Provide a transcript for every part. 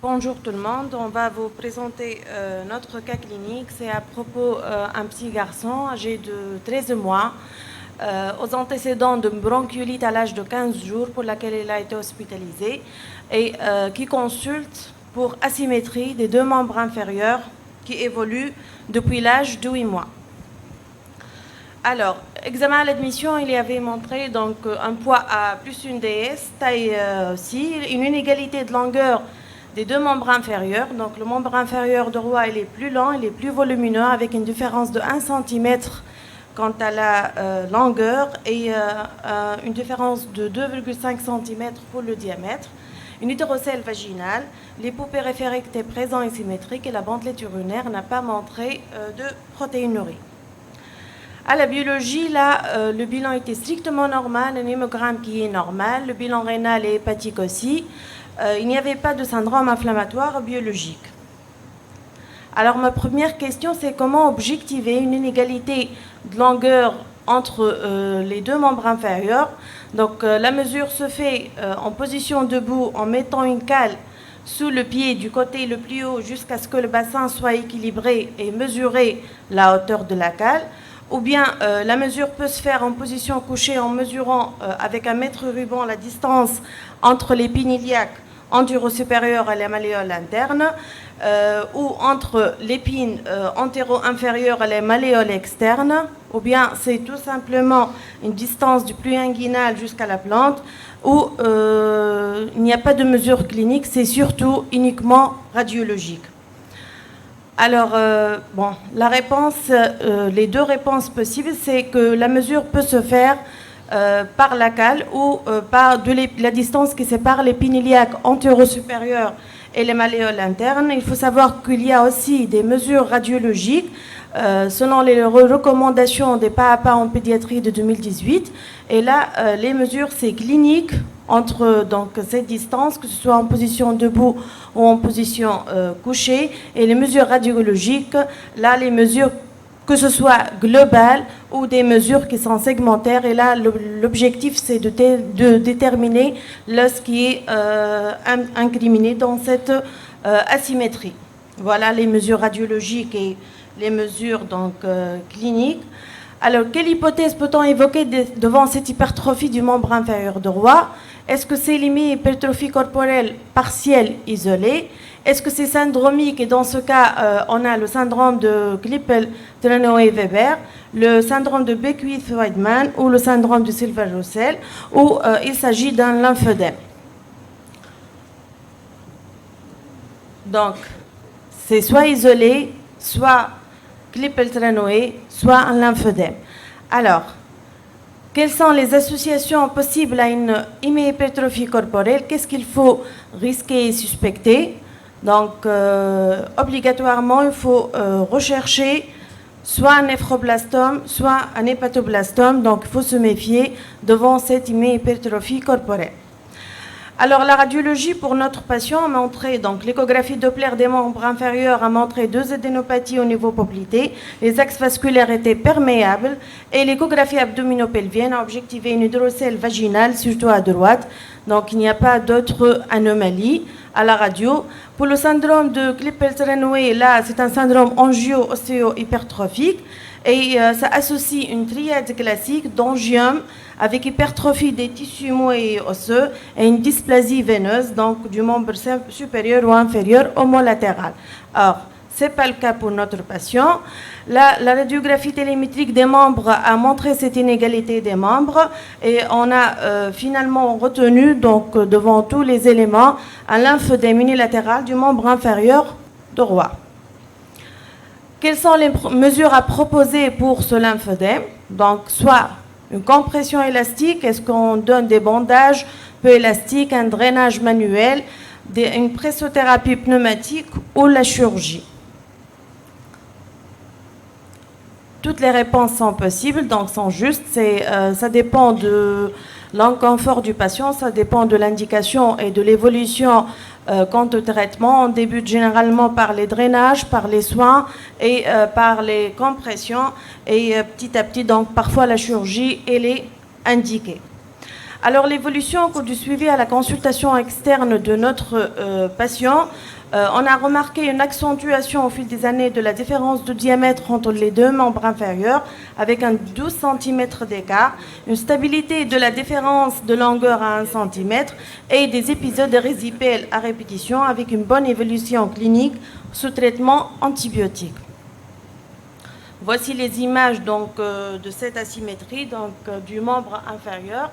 Bonjour tout le monde, on va vous présenter notre cas clinique. C'est à propos d'un petit garçon âgé de 13 mois aux antécédents de bronchiolite à l'âge de 15 jours pour laquelle il a été hospitalisé et qui consulte pour asymétrie des deux membres inférieurs qui évoluent depuis l'âge de 8 mois. Alors, examen à l'admission, il y avait montré donc un poids à plus une DS, taille aussi, une inégalité de longueur des deux membres inférieurs. Donc le membre inférieur droit, il est plus lent, il est plus volumineux avec une différence de 1 cm quant à la longueur et une différence de 2,5 cm pour le diamètre. Une hydrocèle vaginale, l'époux périphérique était présent et symétrique et la bandelette urinaire n'a pas montré de protéinurie. À la biologie, là, le bilan était strictement normal, un hémogramme qui est normal, le bilan rénal et hépatique aussi. Il n'y avait pas de syndrome inflammatoire biologique. Alors ma première question, c'est comment objectiver une inégalité de longueur entre les deux membres inférieurs. Donc la mesure se fait en position debout en mettant une cale sous le pied du côté le plus haut jusqu'à ce que le bassin soit équilibré et mesurer la hauteur de la cale. Ou bien la mesure peut se faire en position couchée en mesurant avec un mètre ruban la distance entre l'épine iliaque antéro-supérieure et la malléole interne ou entre l'épine antéro-inférieure et la malléole externe, ou bien c'est tout simplement une distance du plus inguinal jusqu'à la plante où il n'y a pas de mesure clinique, c'est surtout uniquement radiologique. Alors, la réponse, les deux réponses possibles, c'est que la mesure peut se faire par la cale ou par la distance qui sépare l'épine iliaque antéro-supérieure et les malléoles internes. Il faut savoir qu'il y a aussi des mesures radiologiques selon les recommandations des pas à pas en pédiatrie de 2018. Et là, les mesures, c'est clinique entre donc cette distance, que ce soit en position debout ou en position couchée, et les mesures radiologiques, là, les mesures que ce soit globales ou des mesures qui sont segmentaires. Et là, l'objectif, c'est de déterminer ce qui est incriminé dans cette asymétrie. Voilà les mesures radiologiques et les mesures donc, cliniques. Alors, quelle hypothèse peut-on évoquer devant cette hypertrophie du membre inférieur droit? Est-ce que c'est l'hypertrophie corporelle partielle isolée? Est-ce que c'est syndromique? Et dans ce cas, on a le syndrome de Klippel-Trenaunay-Weber, le syndrome de Beckwith-Weidman ou le syndrome de Silver-Russell, où il s'agit d'un lymphœdème. Donc, c'est soit isolé, soit Klippel-Trenaunay, soit un lymphœdème. Alors, quelles sont les associations possibles à une hypertrophie corporelle? Qu'est-ce qu'il faut risquer et suspecter? Donc, obligatoirement, il faut rechercher soit un néphroblastome, soit un hépatoblastome. Donc, il faut se méfier devant cette hypertrophie corporelle. Alors, la radiologie pour notre patient a montré, donc l'échographie Doppler des membres inférieurs a montré 2 adénopathies au niveau poplité, les axes vasculaires étaient perméables et l'échographie abdominopelvienne a objectivé une hydrocèle vaginale, surtout à droite. Donc, il n'y a pas d'autres anomalies à la radio. Pour le syndrome de Klippel-Trenaunay, là, c'est un syndrome angio-ostéo-hypertrophique et ça associe une triade classique d'angiome avec hypertrophie des tissus mous et osseux et une dysplasie veineuse, donc du membre supérieur ou inférieur homolatéral. Or, ce n'est pas le cas pour notre patient. La radiographie télémétrique des membres a montré cette inégalité des membres et on a finalement retenu, donc, devant tous les éléments, un lymphœdème unilatéral du membre inférieur droit. Quelles sont les mesures à proposer pour ce lymphœdème? Donc, soit une compression élastique, est-ce qu'on donne des bandages peu élastiques, un drainage manuel, une pressothérapie pneumatique ou la chirurgie? Toutes les réponses sont possibles, donc sont justes. Ça dépend de l'inconfort du patient, ça dépend de l'indication et de l'évolution quant au traitement. On débute généralement par les drainages, par les soins et par les compressions. Et petit à petit, donc parfois la chirurgie, elle est indiquée. Alors l'évolution au cours du suivi à la consultation externe de notre patient, on a remarqué une accentuation au fil des années de la différence de diamètre entre les deux membres inférieurs avec un 12 cm d'écart, une stabilité de la différence de longueur à 1 cm et des épisodes résipels à répétition avec une bonne évolution clinique sous traitement antibiotique. Voici les images donc, de cette asymétrie donc, du membre inférieur.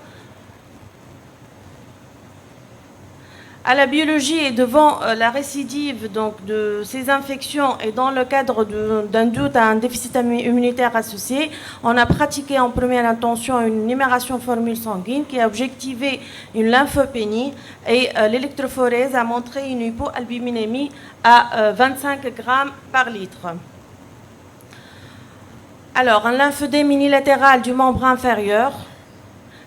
À la biologie et devant la récidive donc, de ces infections et dans le cadre d'un doute à un déficit immunitaire associé, on a pratiqué en première intention une numération formule sanguine qui a objectivé une lymphopénie et l'électrophorèse a montré une hypoalbuminémie à 25 grammes par litre. Alors, un lymphodème unilatéral du membre inférieur.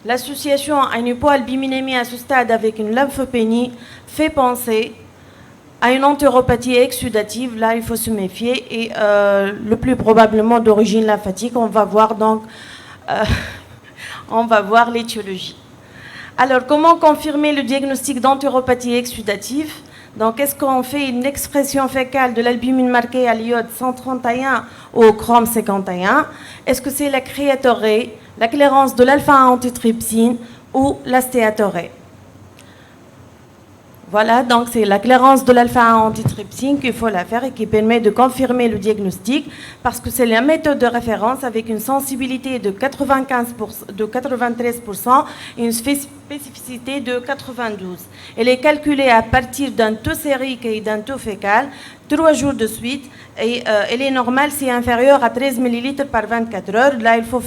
L'association à une hypoalbuminémie à ce stade avec une lymphopénie fait penser à une entéropathie exsudative. Là, il faut se méfier et le plus probablement d'origine lymphatique. On va voir donc, on va voir l'étiologie. Alors, comment confirmer le diagnostic d'entéropathie exsudative? Donc, est-ce qu'on fait une expression fécale de l'albumine marquée à l'iode 131 ou au chrome 51? Est-ce que c'est la créatorée, la clairance de l'alpha-antitrypsine ou la stéatorée? Voilà, donc c'est la clairance de l'alpha-antitrypsine qu'il faut la faire et qui permet de confirmer le diagnostic parce que c'est la méthode de référence avec une sensibilité de 93% et une spécificité de 92. Elle est calculée à partir d'un taux sérique et d'un taux fécal 3 jours de suite et elle est normale si inférieure à 13 ml par 24 heures. Là, il faut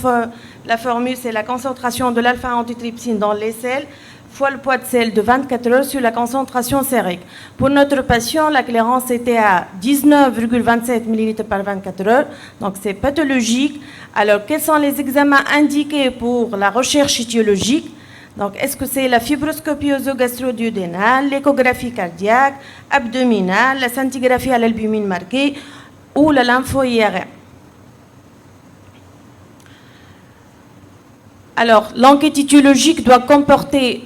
la formule, c'est la concentration de l'alpha-antitrypsine dans les selles fois le poids de sel de 24 heures sur la concentration sérique. Pour notre patient, la clairance était à 19,27 ml par 24 heures, donc c'est pathologique. Alors, quels sont les examens indiqués pour la recherche étiologique? Donc, est-ce que c'est la fibroscopie œsogastro-duodénale, l'échographie cardiaque, abdominale, la scintigraphie à l'albumine marquée ou la lympho-IRM? Alors, l'enquête étiologique doit comporter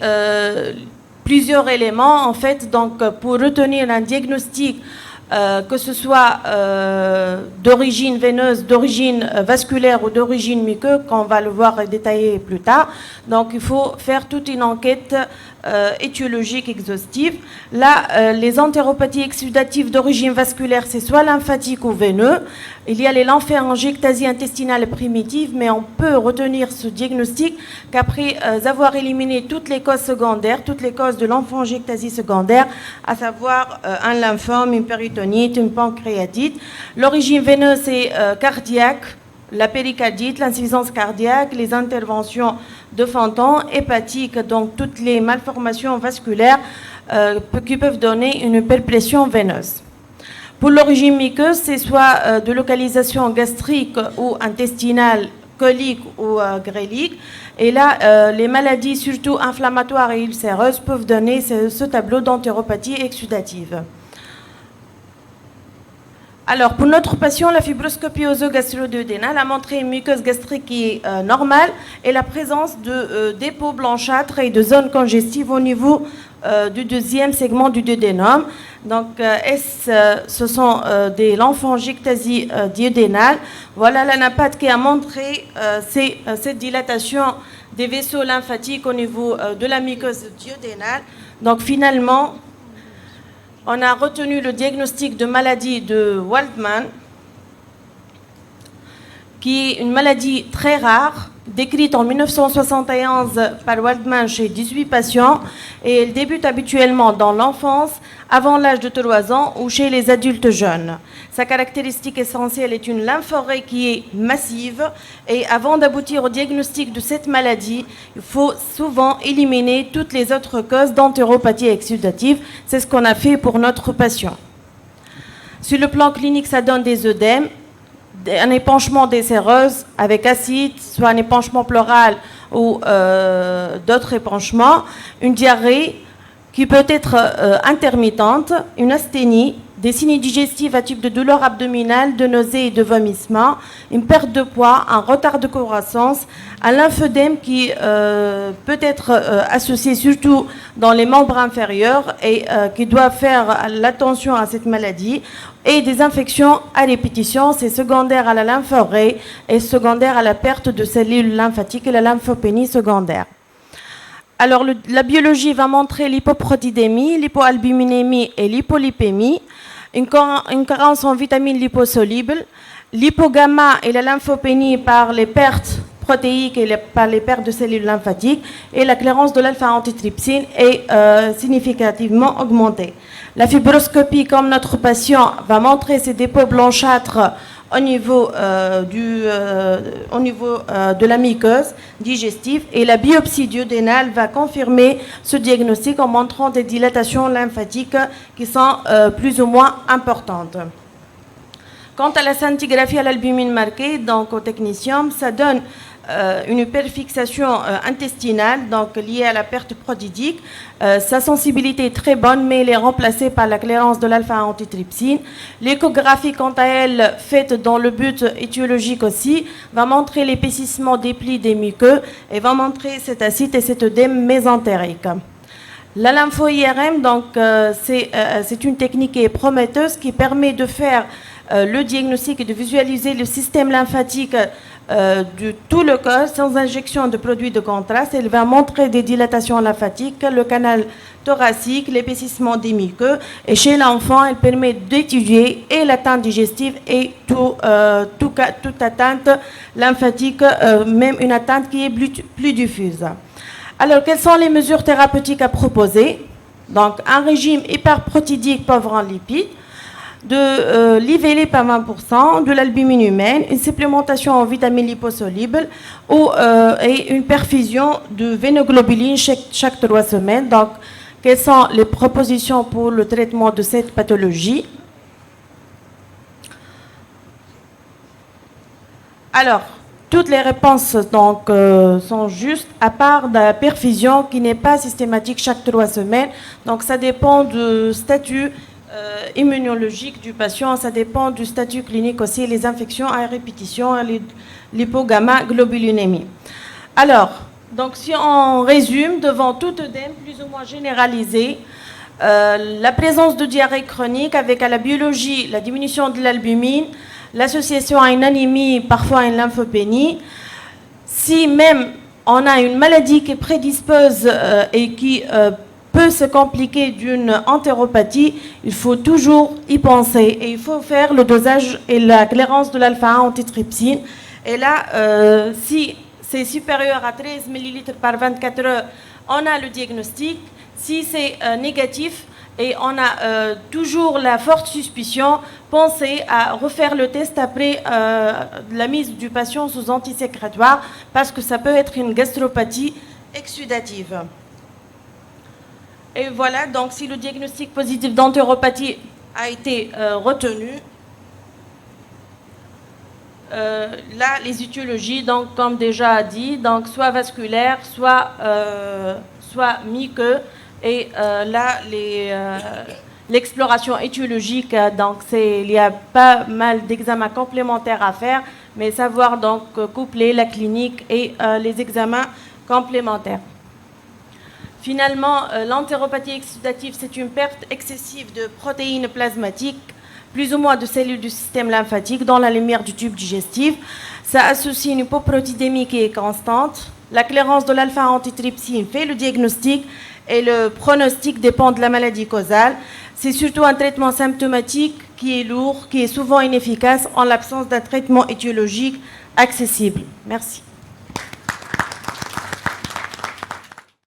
plusieurs éléments, en fait, donc pour retenir un diagnostic, que ce soit d'origine veineuse, d'origine vasculaire ou d'origine muqueuse, qu'on va le voir détailler plus tard. Donc, il faut faire toute une enquête étiologique exhaustive. Là, les entéropathies exsudatives d'origine vasculaire, c'est soit lymphatique ou veineux. Il y a les lymphéangiectasies intestinales primitives, mais on peut retenir ce diagnostic qu'après avoir éliminé toutes les causes secondaires, toutes les causes de lymphangiectasie secondaire, à savoir un lymphome, une péritonite, une pancréatite. L'origine veineuse, c'est cardiaque, la péricardite, l'insuffisance cardiaque, les interventions de Fontan, hépatique, donc toutes les malformations vasculaires qui peuvent donner une hyperpression veineuse. Pour l'origine muqueuse, c'est soit de localisation gastrique ou intestinale, colique ou grélique. Et là, les maladies, surtout inflammatoires et ulcéreuses, peuvent donner ce tableau d'entéropathie exsudative. Alors, pour notre patient, la fibroscopie œsogastro-duodénale a montré une muqueuse gastrique qui est normale et la présence de dépôts blanchâtres et de zones congestives au niveau du deuxième segment du duodénum. Donc, ce sont des lymphangiectasies duodénales. Voilà l'anapathe qui a montré cette dilatation des vaisseaux lymphatiques au niveau de la muqueuse duodénale. Donc, finalement, on a retenu le diagnostic de maladie de Waldman, qui est une maladie très rare, décrite en 1971 par Waldman chez 18 patients, et elle débute habituellement dans l'enfance, avant l'âge de 3 ans ou chez les adultes jeunes. Sa caractéristique essentielle est une lymphorée qui est massive, et avant d'aboutir au diagnostic de cette maladie, il faut souvent éliminer toutes les autres causes d'entéropathie exsudative. C'est ce qu'on a fait pour notre patient. Sur le plan clinique, ça donne des œdèmes, un épanchement des séreuses avec acide, soit un épanchement pleural ou d'autres épanchements, une diarrhée qui peut être intermittente, une asthénie, des signes digestifs à type de douleur abdominale, de nausées et de vomissements, une perte de poids, un retard de croissance, un lymphœdème qui peut être associé surtout dans les membres inférieurs et qui doit faire l'attention à cette maladie, et des infections à répétition, c'est secondaire à la lymphorrhée et secondaire à la perte de cellules lymphatiques et la lymphopénie secondaire. Alors, la biologie va montrer l'hypoprotidémie, l'hypoalbuminémie et l'hypolipémie, une carence en vitamines liposolubles, l'hypogamma et la lymphopénie par les pertes protéiques et par les pertes de cellules lymphatiques, et la clairance de l'alpha-antitrypsine est significativement augmentée. La fibroscopie, comme notre patient, va montrer ces dépôts blanchâtres au niveau de la muqueuse digestive, et la biopsie duodénale va confirmer ce diagnostic en montrant des dilatations lymphatiques qui sont plus ou moins importantes. Quant à la scintigraphie à l'albumine marquée, donc au technetium, ça donne une hyperfixation intestinale, donc liée à la perte protidique. Sa sensibilité est très bonne, mais elle est remplacée par la clairance de l'alpha-antitrypsine. L'échographie, quant à elle, faite dans le but étiologique aussi, va montrer l'épaississement des plis des muqueux et va montrer cet acide et cet œdème mésentérique. La lympho-IRM, donc, c'est une technique qui est prometteuse, qui permet de faire le diagnostic et de visualiser le système lymphatique de tout le corps sans injection de produits de contraste. Elle va montrer des dilatations lymphatiques, le canal thoracique, l'épaississement des muqueux. Et chez l'enfant, elle permet d'étudier et l'atteinte digestive et toute atteinte lymphatique, même une atteinte qui est plus diffuse. Alors, quelles sont les mesures thérapeutiques à proposer? Donc, un régime hyperprotidique pauvre en lipides, de l'IVLIP à 20%, de l'albumine humaine, une supplémentation en vitamines liposolubles et une perfusion de vénoglobuline chaque 3 semaines. Donc, quelles sont les propositions pour le traitement de cette pathologie? Alors, toutes les réponses donc, sont justes, à part de la perfusion qui n'est pas systématique chaque 3 semaines. Donc, ça dépend du statut immunologique du patient, ça dépend du statut clinique aussi, les infections à répétition, l'hypogamma-globulinémie. Alors, donc si on résume, devant tout œdème plus ou moins généralisé, la présence de diarrhée chronique avec à la biologie la diminution de l'albumine, l'association à une anémie, parfois à une lymphopénie, si même on a une maladie qui prédispose et qui peut se compliquer d'une entéropathie, il faut toujours y penser et il faut faire le dosage et la clairance de l'alpha-antitrypsine. Et là, si c'est supérieur à 13 ml par 24 heures, on a le diagnostic. Si c'est négatif et on a toujours la forte suspicion, pensez à refaire le test après la mise du patient sous antisécrétoire parce que ça peut être une gastropathie exsudative. Et voilà, donc si le diagnostic positif d'entéropathie a été retenu, là, les étiologies, donc, comme déjà dit, donc, soit vasculaire, soit muqueux. Et là, l'exploration étiologique, donc, il y a pas mal d'examens complémentaires à faire, mais savoir donc coupler la clinique et les examens complémentaires. Finalement, l'entéropathie exsudative, c'est une perte excessive de protéines plasmatiques, plus ou moins de cellules du système lymphatique dans la lumière du tube digestif. Ça associe une hypoprotidémie qui est constante. La clairance de l'alpha-antitrypsine fait le diagnostic et le pronostic dépend de la maladie causale. C'est surtout un traitement symptomatique qui est lourd, qui est souvent inefficace en l'absence d'un traitement étiologique accessible. Merci.